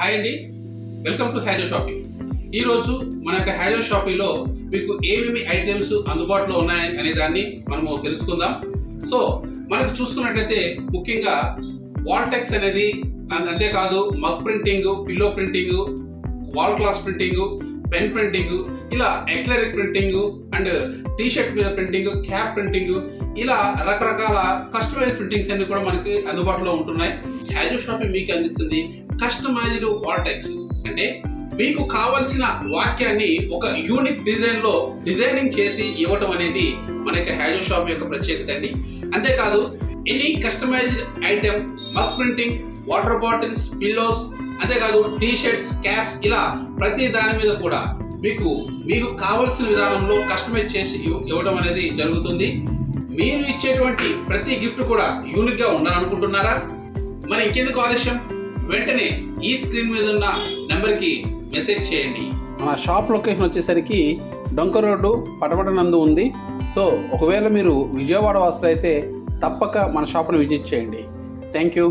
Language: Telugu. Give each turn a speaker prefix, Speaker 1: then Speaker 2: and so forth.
Speaker 1: హాయ్ అండి, వెల్కమ్ టు హ్యాజో షాపింగ్. ఈరోజు మన యొక్క హ్యాజో షాపింగ్లో మీకు ఏమేమి ఐటమ్స్ అందుబాటులో ఉన్నాయి అనే దాన్ని మనము తెలుసుకుందాం. సో మనకు చూసుకున్నట్లయితే ముఖ్యంగా వాల్టెక్స్ అనేది, అంతేకాదు mug printing, pillow printing, wall cloth printing, pen printing, ఇలా ఎక్లరిక్ ప్రింటింగ్ అండ్ టీషర్ట్ మీద ప్రింటింగ్, క్యాప్ ప్రింటింగ్, ఇలా రకరకాల కస్టమైజ్ ప్రింటింగ్స్ అన్ని కూడా మనకి అందుబాటులో ఉంటున్నాయి. హ్యాజో షాపింగ్ మీకు అందిస్తుంది కస్టమైజ్డ్ వాల్టెక్స్. అంటే మీకు కావలసిన వాక్యాన్ని ఒక యూనిక్ డిజైన్ లో డిజైనింగ్ చేసి ఇవ్వటం అనేది మన యొక్క హ్యాజో షాప్ యొక్క ప్రత్యేకత అండి. అంతేకాదు any customised item, mug printing, water bottles, pillows, అంతేకాదు టీ షర్ట్స్, క్యాప్స్, ఇలా ప్రతి దాని మీద కూడా మీకు కావలసిన విధానంలో కస్టమైజ్ చేసి ఇవ్వడం అనేది జరుగుతుంది. మీరు ఇచ్చేటువంటి ప్రతి గిఫ్ట్ కూడా యూనిక్ గా ఉండాలనుకుంటున్నారా? మరి ఇంకెందుకు ఆలస్యం, వెంటనే ఈ స్క్రీన్ మీద ఉన్న నెంబర్కి మెసేజ్ చేయండి.
Speaker 2: మన షాప్ లొకేషన్ వచ్చేసరికి డొంక రోడ్డు, పటపట నందు ఉంది. సో ఒకవేళ మీరు విజయవాడ వాసులు అయితే తప్పక మన షాప్ను విజిట్ చేయండి. Thank you.